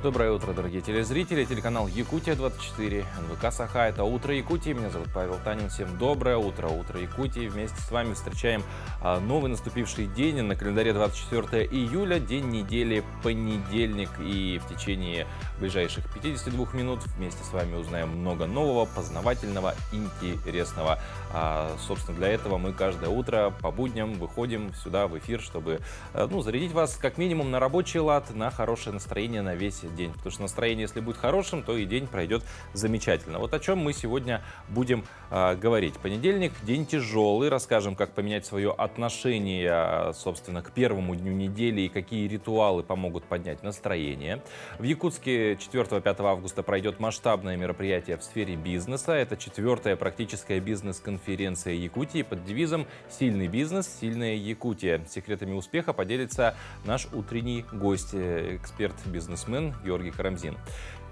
Доброе утро, дорогие телезрители. Телеканал Якутия-24, НВК Саха. Это «Утро Якутии». Меня зовут Павел Танин. Всем доброе утро. «Утро Якутии». Вместе с вами встречаем новый наступивший день. На календаре 24 июля, день недели, понедельник. И в течение ближайших 52 минут вместе с вами узнаем много нового, познавательного, интересного. Собственно, для этого мы каждое утро по будням выходим сюда в эфир, чтобы зарядить вас как минимум на рабочий лад, на хорошее настроение на весь день. Потому что настроение, если будет хорошим, то и день пройдет замечательно. Вот о чем мы сегодня будем говорить. Понедельник – день тяжелый. Расскажем, как поменять свое отношение, собственно, к первому дню недели и какие ритуалы помогут поднять настроение. В Якутске 4-5 августа пройдет масштабное мероприятие в сфере бизнеса. Это 4-я практическая бизнес-конференция Якутии под девизом «Сильный бизнес, сильная Якутия». Секретами успеха поделится наш утренний гость, эксперт-бизнесмен Георгий Карамзин.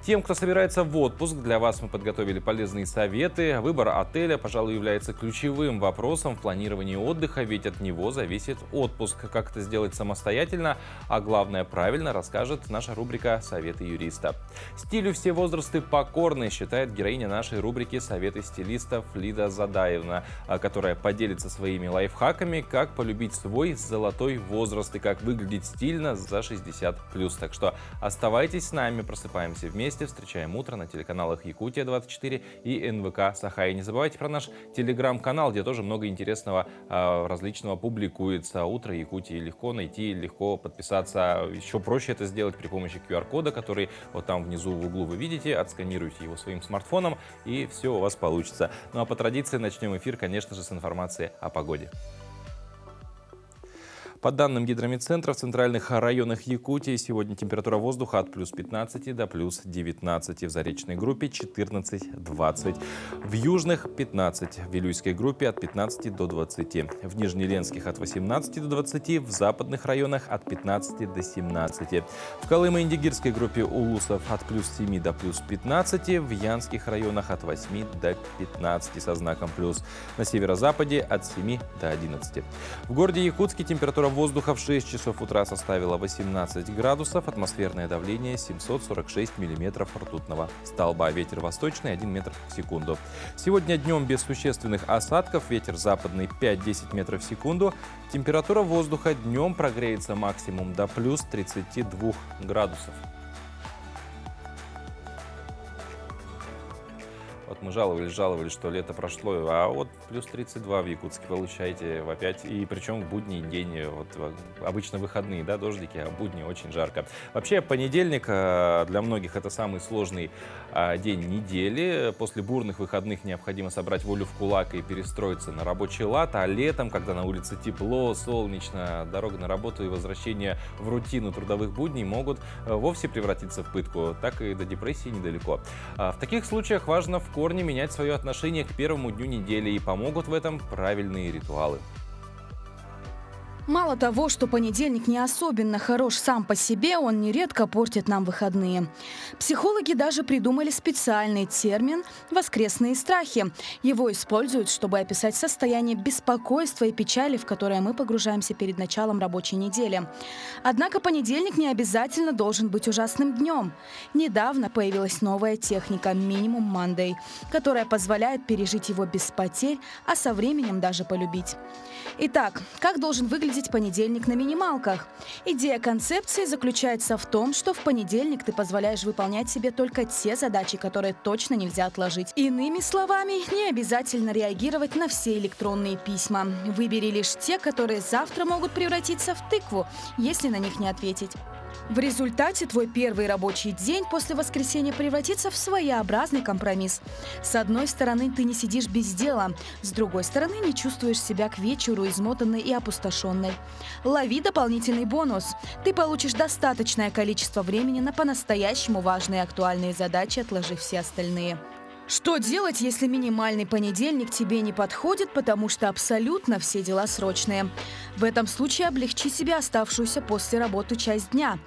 Тем, кто собирается в отпуск, для вас мы подготовили полезные советы. Выбор отеля, пожалуй, является ключевым вопросом в планировании отдыха, ведь от него зависит отпуск. Как это сделать самостоятельно, а главное правильно, расскажет наша рубрика «Советы юриста». Стилю все возрасты покорны, считает героиня нашей рубрики «Советы стилистов» Лида Задаевна, которая поделится своими лайфхаками, как полюбить свой золотой возраст и как выглядеть стильно за 60+. Так что оставайтесь с нами, просыпаемся вместе. Встречаем утро на телеканалах Якутия-24 и НВК Саха. И не забывайте про наш телеграм-канал, где тоже много интересного различного публикуется. Утро Якутии легко найти, легко подписаться. Еще проще это сделать при помощи QR-кода, который вот там внизу в углу вы видите. Отсканируйте его своим смартфоном, и все у вас получится. Ну а по традиции начнем эфир, конечно же, с информации о погоде. По данным Гидромедцентра, в центральных районах Якутии сегодня температура воздуха от плюс 15 до плюс 19. В заречной группе 14-20. В южных 15. В Вилюйской группе от 15 до 20. В Нижнеленских от 18 до 20. В западных районах от 15 до 17. В Колымо-Индигирской группе Улусов от плюс 7 до плюс 15. В Янских районах от 8 до 15 со знаком плюс. На северо-западе от 7 до 11. В городе Якутске температура воздуха в 6 часов утра составила 18 градусов, атмосферное давление 746 миллиметров ртутного столба, ветер восточный 1 метр в секунду. Сегодня днем без существенных осадков, ветер западный 5-10 метров в секунду, температура воздуха днем прогреется максимум до плюс 32 градусов. Вот мы жаловались, что лето прошло, а вот плюс 32 в Якутске получаете опять, и причем в будний день, вот обычно выходные, да, дождики, а в будни очень жарко. Вообще понедельник для многих это самый сложный день недели. После бурных выходных необходимо собрать волю в кулак и перестроиться на рабочий лад, а летом, когда на улице тепло, солнечно, дорога на работу и возвращение в рутину трудовых будней могут вовсе превратиться в пытку, так и до депрессии недалеко. В таких случаях важно в корне менять свое отношение к первому дню недели, и помогут в этом правильные ритуалы. Мало того, что понедельник не особенно хорош сам по себе, он нередко портит нам выходные. Психологи даже придумали специальный термин «воскресные страхи». Его используют, чтобы описать состояние беспокойства и печали, в которое мы погружаемся перед началом рабочей недели. Однако понедельник не обязательно должен быть ужасным днем. Недавно появилась новая техника Minimum Monday, которая позволяет пережить его без потерь, а со временем даже полюбить. Итак, как должен выглядеть понедельник на минималках? Идея концепции заключается в том, что в понедельник ты позволяешь выполнять себе только те задачи, которые точно нельзя отложить. Иными словами, не обязательно реагировать на все электронные письма. Выбери лишь те, которые завтра могут превратиться в тыкву, если на них не ответить. В результате твой первый рабочий день после воскресенья превратится в своеобразный компромисс. С одной стороны, ты не сидишь без дела, с другой стороны, не чувствуешь себя к вечеру измотанной и опустошенной. Лови дополнительный бонус. Ты получишь достаточное количество времени на по-настоящему важные и актуальные задачи, отложив все остальные. Что делать, если минимальный понедельник тебе не подходит, потому что абсолютно все дела срочные? В этом случае облегчи себе оставшуюся после работы часть дня.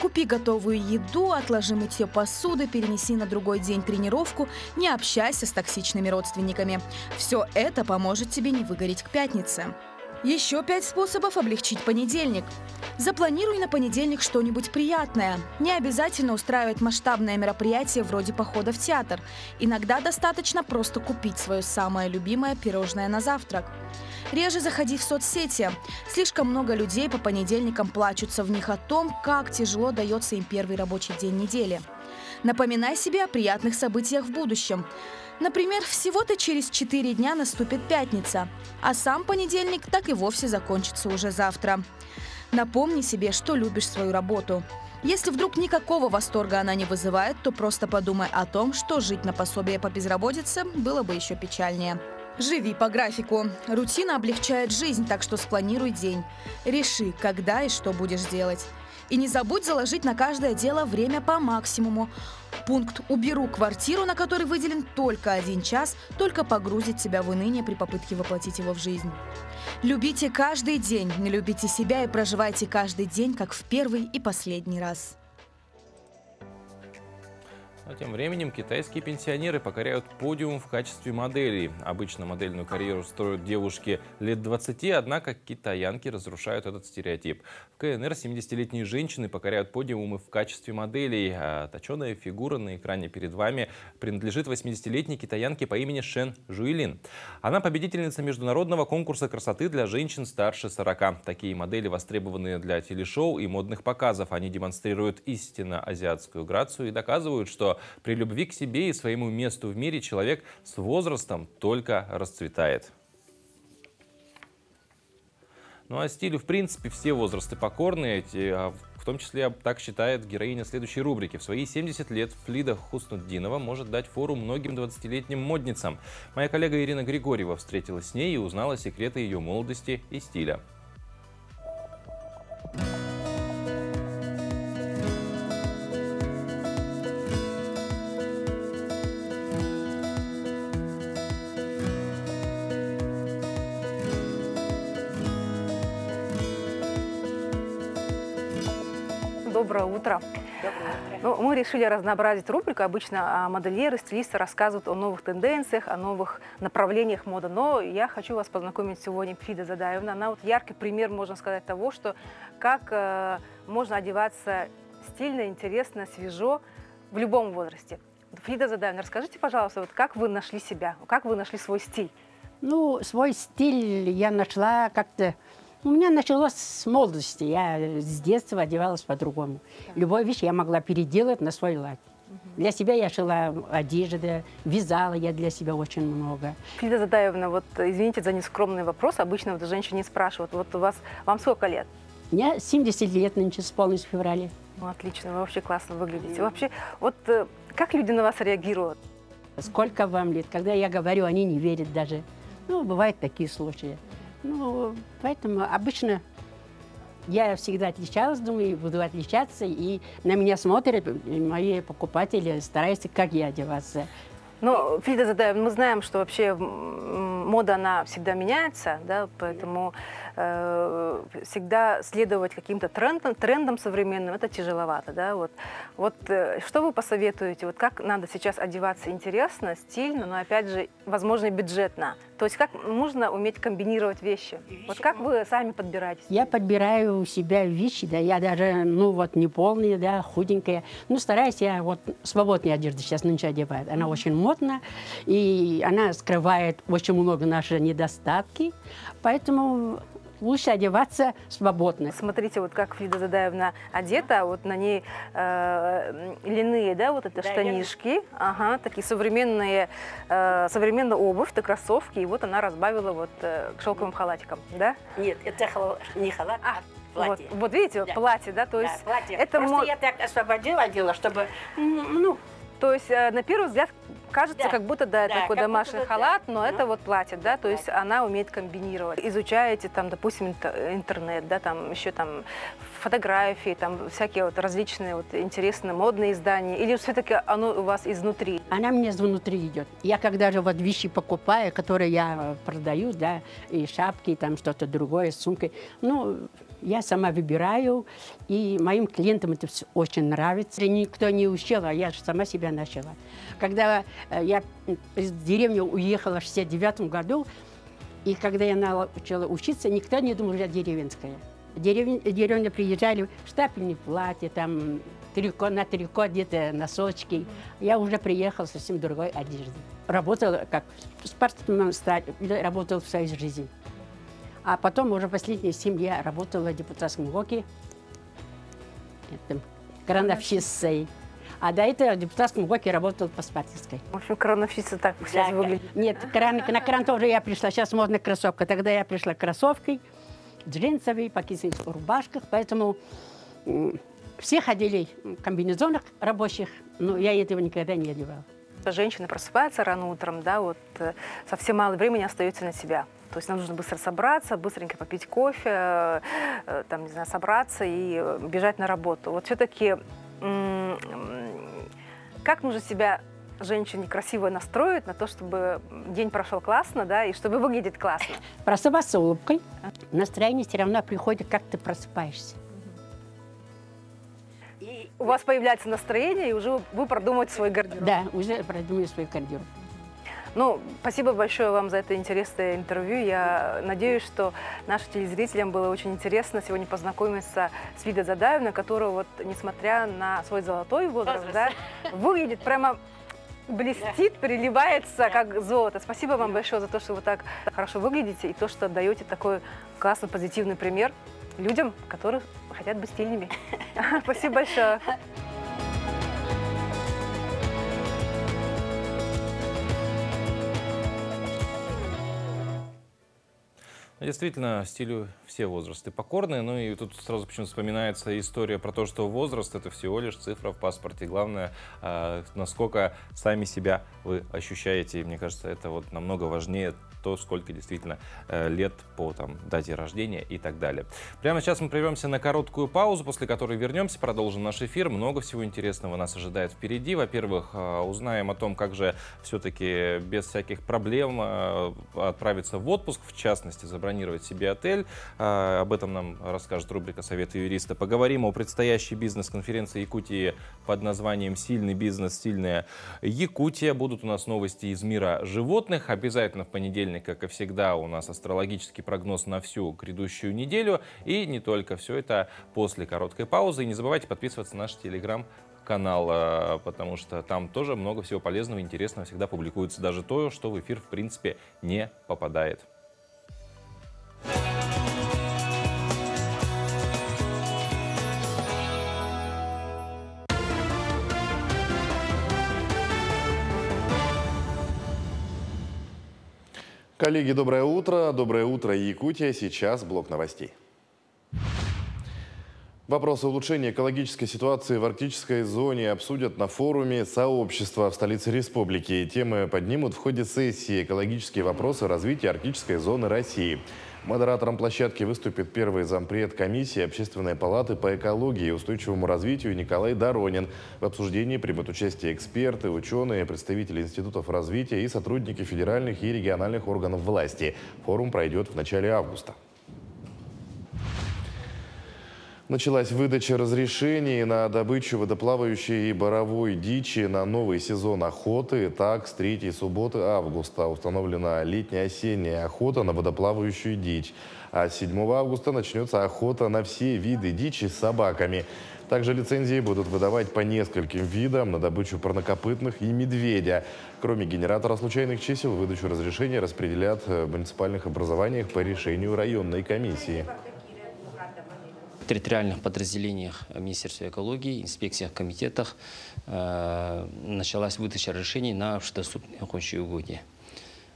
Купи готовую еду, отложи мытье посуды, перенеси на другой день тренировку, не общайся с токсичными родственниками. Все это поможет тебе не выгореть к пятнице. Еще 5 способов облегчить понедельник. Запланируй на понедельник что-нибудь приятное. Не обязательно устраивать масштабное мероприятие вроде похода в театр. Иногда достаточно просто купить свое самое любимое пирожное на завтрак. Реже заходи в соцсети. Слишком много людей по понедельникам плачутся в них о том, как тяжело дается им первый рабочий день недели. Напоминай себе о приятных событиях в будущем. Например, всего-то через 4 дня наступит пятница, а сам понедельник так и вовсе закончится уже завтра. Напомни себе, что любишь свою работу. Если вдруг никакого восторга она не вызывает, то просто подумай о том, что жить на пособие по безработице было бы еще печальнее. Живи по графику. Рутина облегчает жизнь, так что спланируй день. Реши, когда и что будешь делать. И не забудь заложить на каждое дело время по максимуму. Пункт «Уберу квартиру», на который выделен только 1 час, только погрузит тебя в уныние при попытке воплотить его в жизнь. Любите каждый день, не любите себя и проживайте каждый день, как в первый и последний раз. А тем временем китайские пенсионеры покоряют подиум в качестве моделей. Обычно модельную карьеру строят девушки лет 20, однако китаянки разрушают этот стереотип. В КНР 70-летние женщины покоряют подиумы в качестве моделей. А точеная фигура на экране перед вами принадлежит 80-летней китаянке по имени Шэн Жуйлин. Она победительница международного конкурса красоты для женщин старше 40. Такие модели востребованы для телешоу и модных показов. Они демонстрируют истинно азиатскую грацию и доказывают, что при любви к себе и своему месту в мире человек с возрастом только расцветает. Ну а стилю, в принципе, все возрасты покорны, в том числе так считает героиня следующей рубрики. В свои 70 лет Флида Хуснутдинова может дать фору многим 20-летним модницам. Моя коллега Ирина Григорьева встретилась с ней и узнала секреты ее молодости и стиля. Доброе утро. Ну, мы решили разнообразить рубрику. Обычно модельеры, стилисты рассказывают о новых тенденциях, о новых направлениях моды. Но я хочу вас познакомить сегодня с Флидой Задаевной. Она вот яркий пример, можно сказать, того, что как можно одеваться стильно, интересно, свежо в любом возрасте. Флида Задаевна, расскажите, пожалуйста, вот как вы нашли себя, как вы нашли свой стиль? Ну, свой стиль я нашла как-то... У меня началось с молодости. Я с детства одевалась по-другому. Любую вещь я могла переделать на свой лад. Для себя я шила одежду, вязала я для себя очень много. Флида Задаевна, вот извините за нескромный вопрос. Обычно вот женщины спрашивают, вот вам сколько лет? Мне 70 лет нынче исполнилось в феврале. Ну, отлично, вы вообще классно выглядите. Вообще, вот как люди на вас реагируют? Сколько вам лет? Когда я говорю, они не верят даже. Ну, бывают такие случаи. Ну, поэтому обычно я всегда отличалась, думаю, буду отличаться, и на меня смотрят мои покупатели, стараются, как я одеваться. Ну, Флида Задаевна, мы знаем, что вообще мода, она всегда меняется, да, поэтому всегда следовать каким-то трендам современным, это тяжеловато, да, вот что вы посоветуете, вот как надо сейчас одеваться интересно, стильно, но опять же, возможно, и бюджетно, то есть как нужно уметь комбинировать вещи, вот как вы сами подбираете? Я подбираю у себя вещи, да, я даже, ну вот, не полные, да, худенькая, ну, стараюсь я вот свободную одежду сейчас нынче одевать, она очень модна, и она скрывает очень много наших недостатки, поэтому лучше одеваться свободно. Смотрите, вот как Флида Задаевна одета, вот на ней льняные, да, вот это да, штанишки, ага, такие современная обувь, это кроссовки, и вот она разбавила вот шелковым халатиком, да? Нет, это не халат, а платье. Вот видите, да. Платье, да, то есть... Да, платье. Это просто я так освободила дело, чтобы, ну... То есть, на первый взгляд, кажется, да, как будто, да, да такой домашний будто, халат, да, но это вот платье, да, то есть она умеет комбинировать. Изучаете там, допустим, интернет, да, там еще там фотографии, там всякие вот различные вот интересные модные издания, или все-таки оно у вас изнутри? Она мне изнутри идет. Я когда же вот вещи покупаю, которые я продаю, да, и шапки, и там что-то другое, сумки, ну, я сама выбираю, и моим клиентам это все очень нравится. Никто не учил, а я же сама себя начала. Когда я из деревни уехала в 1969 году, И когда я начала учиться, никто не думал, что я деревенская. Деревня приезжали, штапельные платья, там на трико где-то носочки. Я уже приехала совсем другой одеждой. Работала как спортсмен, работала в своей жизни. А потом уже последние 7 лет работала в депутатском ГОКе, крановщицей. А до этого в депутатском ГОКе работала по спартийской. В общем, крановщица так сейчас выглядит. Нет, на кран тоже я пришла. Сейчас модная кроссовка. Тогда я пришла кроссовкой, джинсовой, покисных рубашках. Поэтому все ходили в комбинезонах рабочих, но я этого никогда не одевала. Женщина просыпается рано утром, да, вот совсем мало времени остается на себя. То есть нам нужно быстро собраться, быстренько попить кофе, там, не знаю, собраться и бежать на работу. Вот все-таки как нужно себя, женщине, красиво настроить на то, чтобы день прошел классно, да, и чтобы выглядеть классно? Просыпаться с улыбкой. Настроение все равно приходит, как ты просыпаешься. И у вас появляется настроение, и уже вы продумываете свой гардероб. Да, уже продумаю свой гардероб. Ну, спасибо большое вам за это интересное интервью. Я надеюсь, что нашим телезрителям было очень интересно сегодня познакомиться с Вида Задаевной, которая, вот, несмотря на свой золотой возраст, да, выглядит прямо, блестит, переливается, как золото. Спасибо вам большое за то, что вы так хорошо выглядите, и то, что даете такой классный, позитивный пример людям, которые хотят быть стильными. Спасибо большое. Действительно, стилю все возрасты покорны. Ну и тут сразу почему-то вспоминается история про то, что возраст — это всего лишь цифра в паспорте. Главное, насколько сами себя вы ощущаете. И мне кажется, это вот намного важнее то, сколько действительно лет по дате рождения и так далее. Прямо сейчас мы прервемся на короткую паузу, после которой вернемся, продолжим наш эфир. Много всего интересного нас ожидает впереди. Во-первых, узнаем о том, как же все-таки без всяких проблем отправиться в отпуск, в частности, забронировать себе отель. Об этом нам расскажет рубрика «Советы юриста». Поговорим о предстоящей бизнес-конференции Якутии под названием «Сильный бизнес, сильная Якутия». Будут у нас новости из мира животных. Обязательно в понедельник, как и всегда, у нас астрологический прогноз на всю грядущую неделю. И не только. Все это после короткой паузы. И не забывайте подписываться на наш телеграм-канал, потому что там тоже много всего полезного и интересного всегда публикуется. Даже то, что в эфир, в принципе, не попадает. Коллеги, доброе утро. Доброе утро, Якутия. Сейчас блок новостей. Вопросы улучшения экологической ситуации в арктической зоне обсудят на форуме сообщества в столице республики. Темы поднимут в ходе сессии «Экологические вопросы развития арктической зоны России». Модератором площадки выступит первый зампред комиссии Общественной палаты по экологии и устойчивому развитию Николай Доронин. В обсуждении примут участие эксперты, ученые, представители институтов развития и сотрудники федеральных и региональных органов власти. Форум пройдет в начале августа. Началась выдача разрешений на добычу водоплавающей и боровой дичи на новый сезон охоты. Так, с 3-й субботы августа установлена летне-осенняя охота на водоплавающую дичь. А с 7 августа начнется охота на все виды дичи с собаками. Также лицензии будут выдавать по нескольким видам на добычу парнокопытных и медведя. Кроме генератора случайных чисел, выдачу разрешений распределят в муниципальных образованиях по решению районной комиссии. В территориальных подразделениях Министерства экологии, инспекциях, комитетах началась выдача разрешений на общедоступные охотничьи угодья.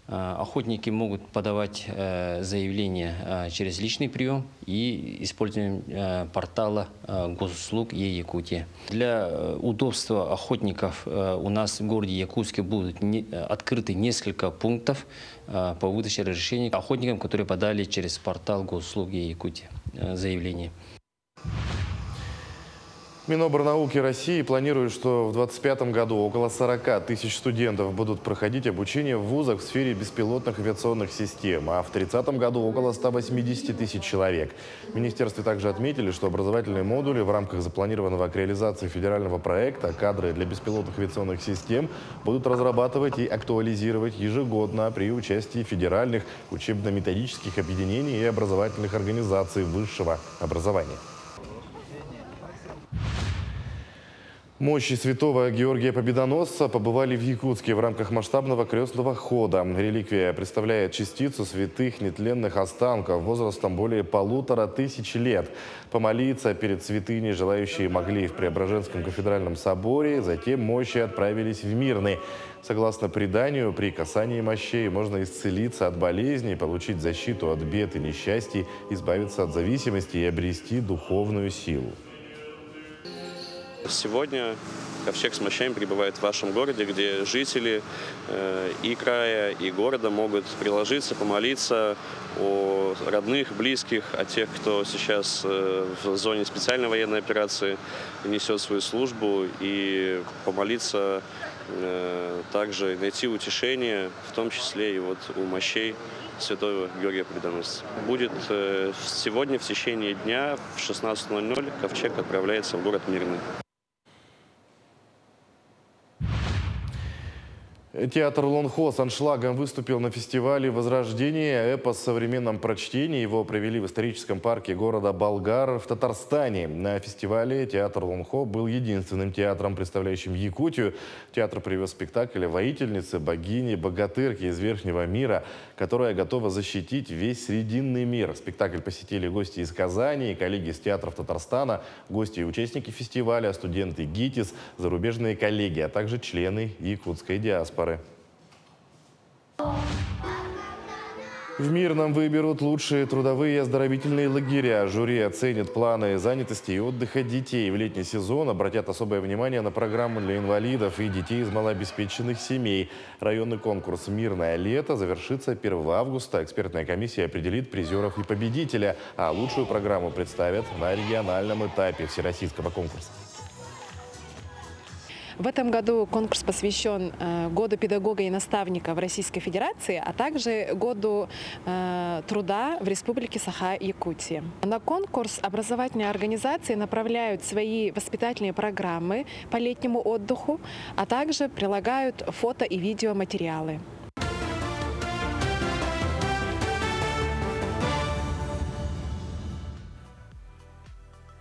Охотники могут подавать заявления через личный прием и использованием портала госуслуг Е-Якутия. Для удобства охотников у нас в городе Якутске будут открыты несколько пунктов по выдаче разрешений охотникам, которые подали через портал госуслуг Е-Якутия заявление. Минобрнауки России планирует, что в 2025 году около 40 тысяч студентов будут проходить обучение в вузах в сфере беспилотных авиационных систем, а в 2030 году около 180 тысяч человек. В министерстве также отметили, что образовательные модули в рамках запланированного к реализации федерального проекта «Кадры для беспилотных авиационных систем» будут разрабатывать и актуализировать ежегодно при участии федеральных учебно-методических объединений и образовательных организаций высшего образования. Мощи святого Георгия Победоносца побывали в Якутске в рамках масштабного крестного хода. Реликвия представляет частицу святых нетленных останков возрастом более 1500 лет. Помолиться перед святыней желающие могли в Преображенском кафедральном соборе, затем мощи отправились в Мирный. Согласно преданию, при касании мощей можно исцелиться от болезней, получить защиту от бед и несчастий, избавиться от зависимости и обрести духовную силу. Сегодня ковчег с мощами прибывает в вашем городе, где жители и края, и города могут приложиться, помолиться о родных, близких, о тех, кто сейчас в зоне специальной военной операции несет свою службу, и помолиться также, найти утешение, в том числе и вот у мощей святого Георгия Победоносца. Будет сегодня в течение дня в 16:00 ковчег отправляется в город Мирный. Театр Лонхо с аншлагом выступил на фестивале «Возрождение. Эпос в современном прочтении». Его провели в историческом парке города Болгар в Татарстане. На фестивале театр Лонхо был единственным театром, представляющим Якутию. Театр привез спектакль о воительнице, богине, богатырке из Верхнего мира, которая готова защитить весь Срединный мир. Спектакль посетили гости из Казани, коллеги из театров Татарстана, гости и участники фестиваля, студенты ГИТИС, зарубежные коллеги, а также члены якутской диаспоры. В Мирном выберут лучшие трудовые и оздоровительные лагеря. Жюри оценит планы занятости и отдыха детей. В летний сезон обратят особое внимание на программу для инвалидов и детей из малообеспеченных семей. Районный конкурс «Мирное лето» завершится 1 августа. Экспертная комиссия определит призеров и победителя. А лучшую программу представят на региональном этапе всероссийского конкурса. В этом году конкурс посвящен Году педагога и наставника в Российской Федерации, а также Году труда в Республике Саха-Якутия. На конкурс образовательные организации направляют свои воспитательные программы по летнему отдыху, а также прилагают фото и видеоматериалы.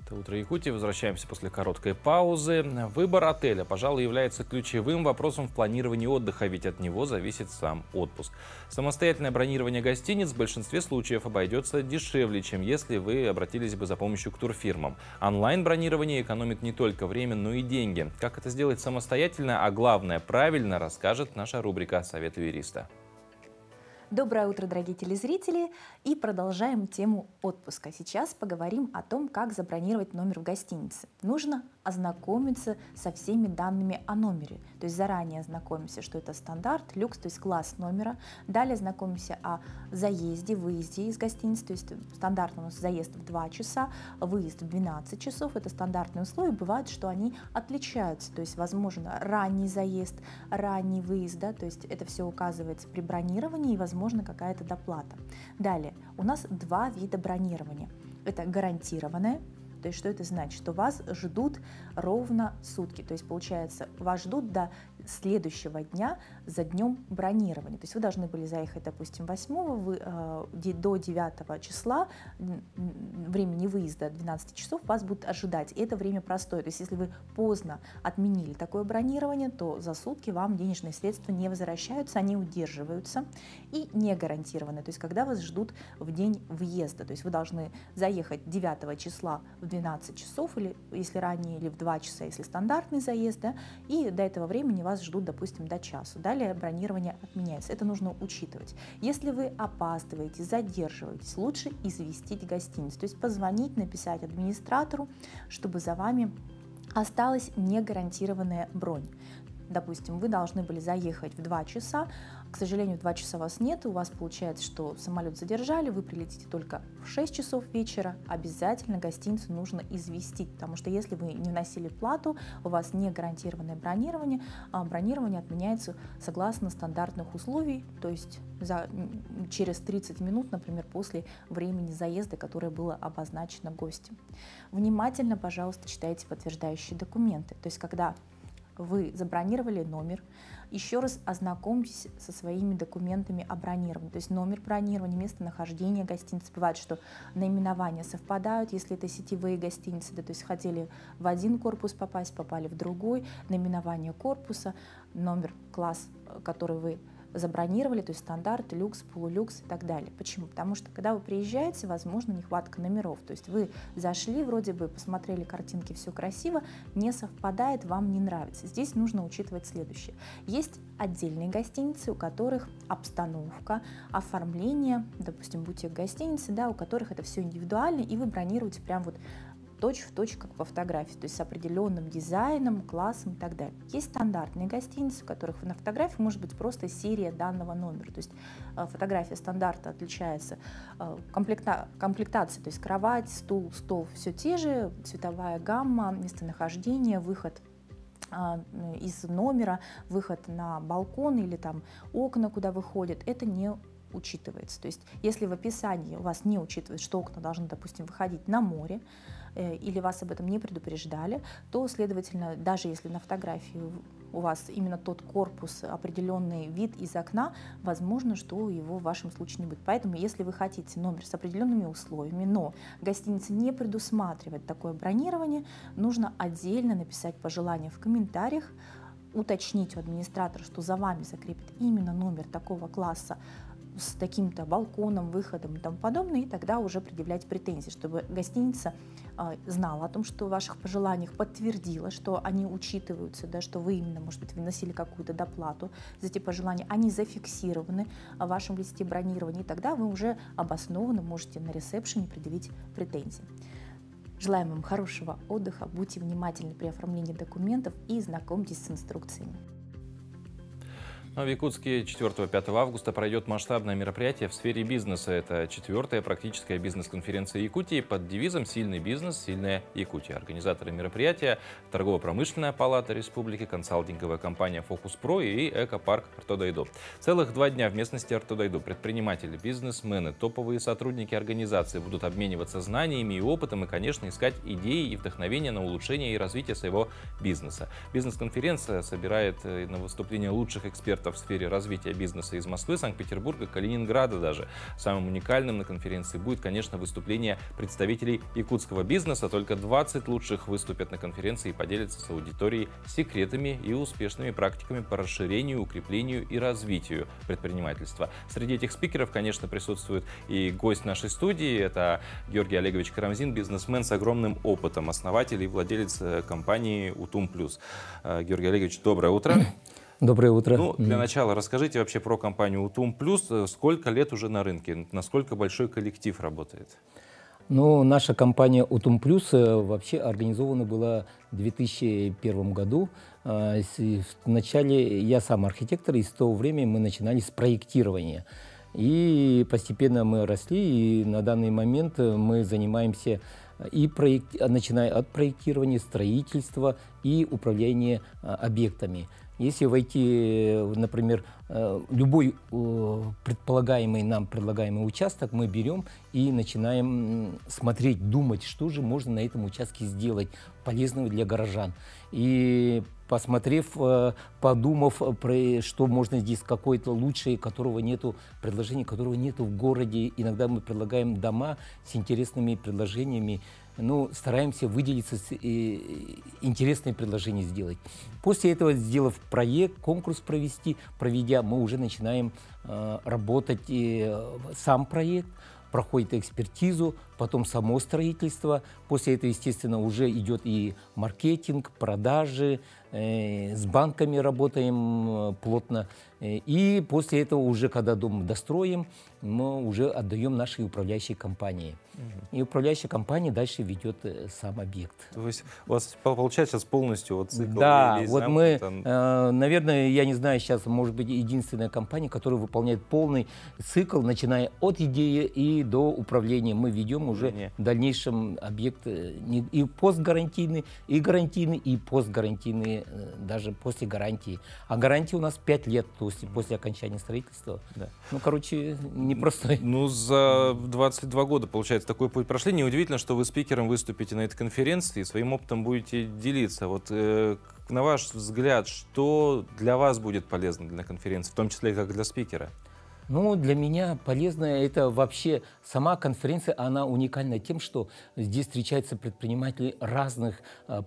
Утро Якутии. Возвращаемся после короткой паузы. Выбор отеля, пожалуй, является ключевым вопросом в планировании отдыха, ведь от него зависит сам отпуск. Самостоятельное бронирование гостиниц в большинстве случаев обойдется дешевле, чем если вы обратились бы за помощью к турфирмам. Онлайн-бронирование экономит не только время, но и деньги. Как это сделать самостоятельно, а главное, правильно, расскажет наша рубрика «Советы юриста». Доброе утро, дорогие телезрители! И продолжаем тему отпуска. Сейчас поговорим о том, как забронировать номер в гостинице. Нужно ознакомиться со всеми данными о номере. То есть заранее ознакомимся, что это стандарт, люкс, то есть класс номера. Далее знакомимся о заезде, выезде из гостиницы. То есть стандартно у нас заезд в 2 часа, выезд в 12 часов. Это стандартные условия. Бывает, что они отличаются. То есть возможно ранний заезд, ранний выезд. Да? То есть это все указывается при бронировании и возможно какая-то доплата. Далее у нас 2 вида бронирования. Это гарантированное. То есть что это значит? Что вас ждут ровно сутки. То есть получается, вас ждут до следующего дня за днем бронирования. То есть вы должны были заехать, допустим, 8 до 9 числа, времени выезда 12 часов вас будут ожидать. И это время простое. То есть если вы поздно отменили такое бронирование, то за сутки вам денежные средства не возвращаются, они удерживаются. И не гарантированные. То есть когда вас ждут в день въезда. То есть вы должны заехать 9 числа в 12 часов, или если ранее, или в 2 часа, если стандартный заезд, да, и до этого времени вас ждут, допустим, до часу. Далее бронирование отменяется. Это нужно учитывать. Если вы опаздываете, задерживаетесь, лучше известить гостиницу, то есть позвонить, написать администратору, чтобы за вами осталась негарантированная бронь. допустим, вы должны были заехать в 2 часа, к сожалению, в 2 часа вас нет, у вас получается, что самолет задержали, вы прилетите только в 6 часов вечера, обязательно гостиницу нужно известить, потому что если вы не вносили плату, у вас не гарантированное бронирование, а бронирование отменяется согласно стандартных условий, то есть через 30 минут, например, после времени заезда, которое было обозначено гостем. Внимательно, пожалуйста, читайте подтверждающие документы, то есть когда вы забронировали номер, еще раз ознакомьтесь со своими документами о бронировании, то есть номер бронирования, местонахождение гостиницы. Бывает, что наименования совпадают, если это сетевые гостиницы, да, то есть хотели в один корпус попасть, попали в другой, наименование корпуса, номер, класс, который вы забронировали, то есть стандарт, люкс, полулюкс и так далее. Почему? Потому что, когда вы приезжаете, возможно, нехватка номеров. То есть вы зашли, вроде бы посмотрели картинки, все красиво, не совпадает, вам не нравится. Здесь нужно учитывать следующее. Есть отдельные гостиницы, у которых обстановка, оформление, допустим, бутик-гостиницы, да, у которых это все индивидуально, и вы бронируете прям вот точь в точь, как по фотографии, то есть с определенным дизайном, классом и так далее. Есть стандартные гостиницы, у которых на фотографии может быть просто серия данного номера, то есть фотография стандарта отличается, комплектация, то есть кровать, стул, стол, все те же, цветовая гамма, местонахождение, выход из номера, выход на балкон или там окна, куда выходят, это не учитывается. То есть если в описании у вас не учитывается, что окна должны, допустим, выходить на море, или вас об этом не предупреждали, то, следовательно, даже если на фотографии у вас именно тот корпус, определенный вид из окна, возможно, что его в вашем случае не будет. Поэтому, если вы хотите номер с определенными условиями, но гостиница не предусматривает такое бронирование, нужно отдельно написать пожелание в комментариях, уточнить у администратора, что за вами закрепит именно номер такого класса, с таким-то балконом, выходом и тому подобное, и тогда уже предъявлять претензии, чтобы гостиница знала о том, что в ваших пожеланиях, подтвердила, что они учитываются, да, что вы именно, может быть, вносили какую-то доплату за эти пожелания, они зафиксированы в вашем листе бронирования, и тогда вы уже обоснованно можете на ресепшене предъявить претензии. Желаем вам хорошего отдыха, будьте внимательны при оформлении документов и знакомьтесь с инструкциями. В Якутске 4-5 августа пройдет масштабное мероприятие в сфере бизнеса. Это 4-я практическая бизнес-конференция Якутии под девизом «Сильный бизнес, сильная Якутия». Организаторы мероприятия – Торгово-промышленная палата республики, консалтинговая компания «Фокус-Про» и экопарк Артодайдо. Целых 2 дня в местности Артодайдо предприниматели, бизнесмены, топовые сотрудники организации будут обмениваться знаниями и опытом и, конечно, искать идеи и вдохновения на улучшение и развитие своего бизнеса. Бизнес-конференция собирает на выступление лучших экспертов в сфере развития бизнеса из Москвы, Санкт-Петербурга, Калининграда даже. Самым уникальным на конференции будет, конечно, выступление представителей якутского бизнеса. Только 20 лучших выступят на конференции и поделятся с аудиторией секретами и успешными практиками по расширению, укреплению и развитию предпринимательства. Среди этих спикеров, конечно, присутствует и гость нашей студии. Это Георгий Олегович Карамзин, бизнесмен с огромным опытом, основатель и владелец компании «Утум Плюс». Георгий Олегович, доброе утро. Доброе утро. Ну, для начала расскажите вообще про компанию «Утум Плюс». Сколько лет уже на рынке? Насколько большой коллектив работает? Ну, наша компания «Утум Плюс» вообще организована была в 2001 году. Вначале я сам архитектор, и с того времени мы начинали с проектирования. И постепенно мы росли, и на данный момент мы занимаемся начиная от проектирования, строительства и управления объектами. Если войти, например, любой предлагаемый участок, мы берем и начинаем смотреть, думать, что же можно на этом участке сделать полезного для горожан. И посмотрев, подумав, что можно здесь какое-то лучшее, предложение которого нету в городе, иногда мы предлагаем дома с интересными предложениями, ну, стараемся выделиться, интересные предложения сделать. После этого, сделав проект, конкурс проведя, мы уже начинаем работать сам проект, проходит экспертизу, потом само строительство. После этого, естественно, уже идет и маркетинг, продажи, с банками работаем плотно. И после этого уже, когда дом достроим, мы уже отдаем нашей управляющей компании. И управляющая компания дальше ведет сам объект. То есть у вас получается сейчас полностью вот цикл? Да, вот мы, наверное, я не знаю, сейчас может быть единственная компания, которая выполняет полный цикл, начиная от идеи и до управления. Мы ведем уже в дальнейшем объект и постгарантийный, и гарантийный, и постгарантийный, даже после гарантии. А гарантия у нас 5 лет, то есть после окончания строительства. Да. Ну, короче, непростой. Ну, за 22 года, получается, такой путь прошли. Неудивительно, что вы спикером выступите на этой конференции и своим опытом будете делиться. Вот на ваш взгляд, что для вас будет полезно для конференции, в том числе и как для спикера? Ну, для меня полезно это вообще сама конференция, она уникальна тем, что здесь встречаются предприниматели разных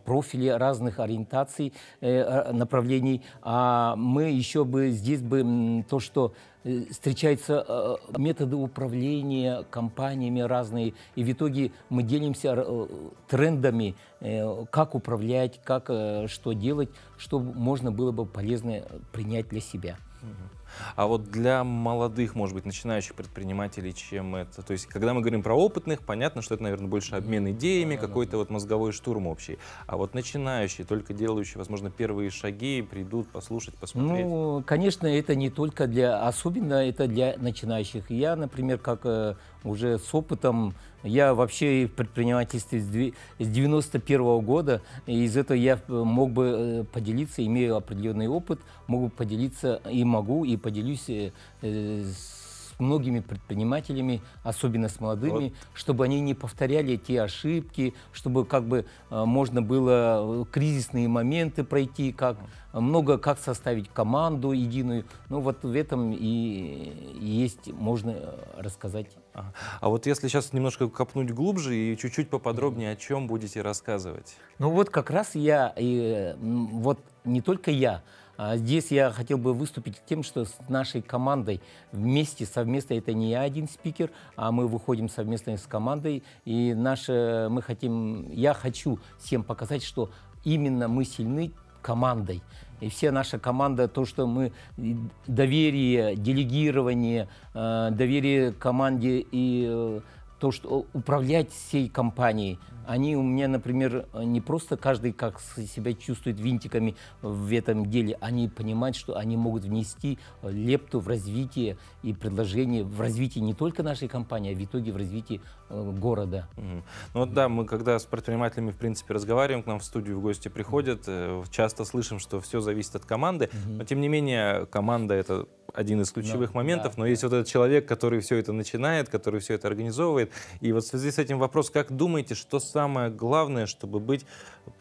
профилей, разных ориентаций, направлений. А мы еще бы здесь бы то, что встречаются методы управления компаниями разные, и в итоге мы делимся трендами, как управлять, как что делать, чтобы можно было бы полезно принять для себя. А вот для молодых, может быть, начинающих предпринимателей, чем это? То есть, когда мы говорим про опытных, понятно, что это, наверное, больше обмен идеями, какой-то вот мозговой штурм общий. А вот начинающие, только делающие, возможно, первые шаги, придут послушать, посмотреть. Ну, конечно, это не только для, особенно это для начинающих. Я, например, как уже с опытом, я вообще в предпринимательстве с 91-го года, и из этого я мог бы поделиться, имею определенный опыт, могу поделиться и могу, и поделюсь с многими предпринимателями, особенно с молодыми, чтобы они не повторяли те ошибки, чтобы как бы можно было кризисные моменты пройти, как составить команду единую. Ну вот в этом и есть, можно рассказать. А вот если сейчас немножко копнуть глубже и чуть-чуть поподробнее, о чем будете рассказывать? Ну вот как раз я, вот не только я, здесь я хотел бы выступить тем, что с нашей командой вместе, совместно, это не я один спикер, а мы выходим совместно с командой, и я хочу всем показать, что именно мы сильны командой. И вся наша команда, то, что мы доверие, делегирование, доверие команде и то, что управлять всей компанией, они у меня, например, не просто каждый как себя чувствует винтиками в этом деле, они понимают, что они могут внести лепту в развитие и предложение в развитие не только нашей компании, а в итоге в развитии города. Ну вот да, мы когда с предпринимателями в принципе разговариваем, к нам в студию в гости приходят, часто слышим, что все зависит от команды, но тем не менее команда — это один из ключевых моментов, но есть вот этот человек, который все это начинает, который все это организовывает. И вот в связи с этим вопрос: как думаете, что самое главное, чтобы быть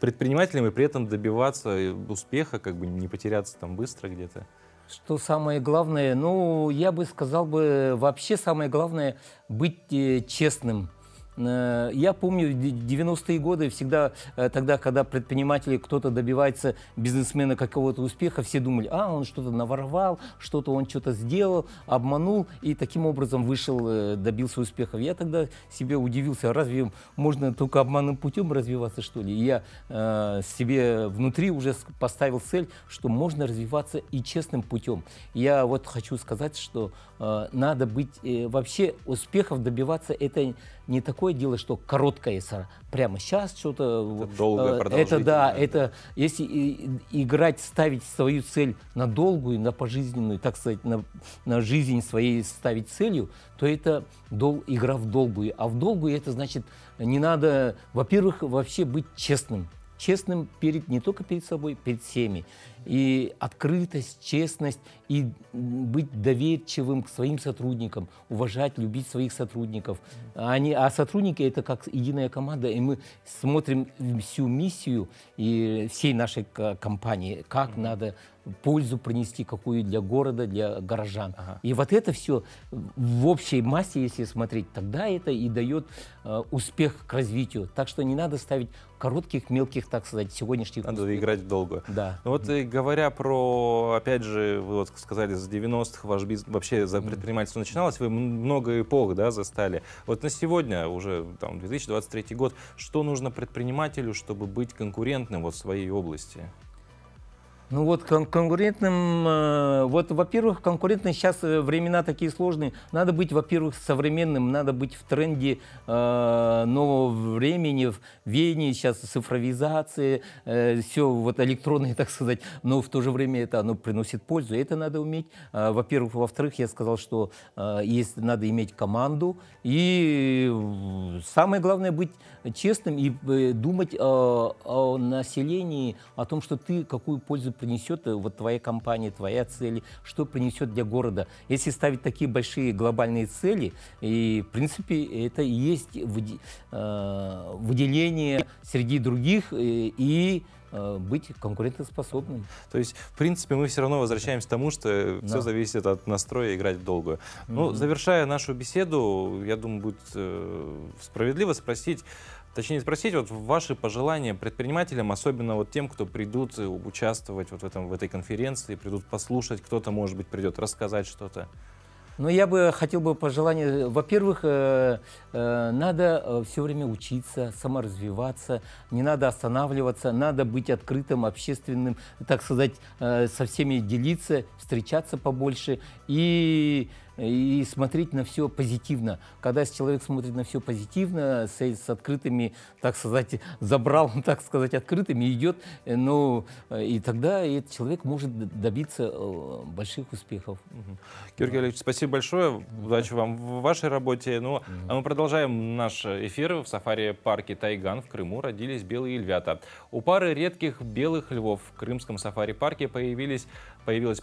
предпринимателем и при этом добиваться успеха, как бы не потеряться там быстро где-то? Что самое главное? Ну, я бы сказал вообще самое главное быть честным. Я помню, в 90-е годы всегда, тогда, когда предприниматели, кто-то добивается, бизнесмена какого-то успеха, все думали, он что-то наворовал, он что-то сделал, обманул и таким образом вышел, добился успехов. Я тогда себе удивился, разве можно только обманным путем развиваться, что ли? И я себе внутри уже поставил цель, что можно развиваться и честным путем. Я вот хочу сказать, что надо быть, вообще успехов добиваться, это не такое дело, что короткое, прямо сейчас что-то. Долгое, продолжительное. Это да, это если играть, ставить свою цель на долгую, на пожизненную, так сказать, на жизнь своей ставить целью, то это игра в долгую. А в долгую это значит, не надо, во-первых, вообще быть честным. Честным не только перед собой, перед всеми. И открытость, честность, и быть доверчивым к своим сотрудникам, уважать, любить своих сотрудников. А сотрудники — это как единая команда, и мы смотрим всю миссию и всей нашей компании, как надо пользу принести, какую для города, для горожан. И вот это все в общей массе, если смотреть, тогда это и дает успех к развитию. Так что не надо ставить коротких, мелких, так сказать, сегодняшних надо успехов. играть в долгую. Да. Ну вот и говоря про, опять же, вы вот сказали, с 90-х ваш бизнес, вообще за предпринимательство начиналось, вы много эпох, да, застали. Вот на сегодня, уже там 2023 год, что нужно предпринимателю, чтобы быть конкурентным вот в своей области? Ну вот конкурентным, вот, во-первых, конкурентные сейчас времена такие сложные. Надо быть, во-первых, современным, надо быть в тренде нового времени, в веянии сейчас цифровизации, все вот электронное, так сказать, но в то же время это оно приносит пользу. Это надо уметь. Во-первых, во-вторых, я сказал, что надо иметь команду, и самое главное быть честным и думать о населении, о том, что ты какую пользу принесет вот твоя компания, твоя цель, что принесет для города. Если ставить такие большие глобальные цели, и в принципе это и есть выделение среди других и быть конкурентоспособным. То есть, в принципе, мы все равно возвращаемся к тому, что все зависит от настроя играть в долгую. Ну, завершая нашу беседу, я думаю, будет справедливо спросить, точнее спросить вот ваши пожелания предпринимателям, особенно вот тем, кто придут участвовать вот в этой конференции, придут послушать, кто-то, может быть, придет рассказать что-то. Но я бы хотел бы пожелание, во-первых, надо все время учиться, саморазвиваться, не надо останавливаться, надо быть открытым, общественным, так сказать, со всеми делиться, встречаться побольше и смотреть на все позитивно. Когда человек смотрит на все позитивно, с открытыми, так сказать, забралом, так сказать, открытыми идет, ну, и тогда этот человек может добиться больших успехов. Георгий Олегович, спасибо большое. Удачи вам в вашей работе. Ну, а мы продолжаем наш эфир. В сафари-парке Тайган в Крыму родились белые львята. У пары редких белых львов в крымском сафари-парке появилось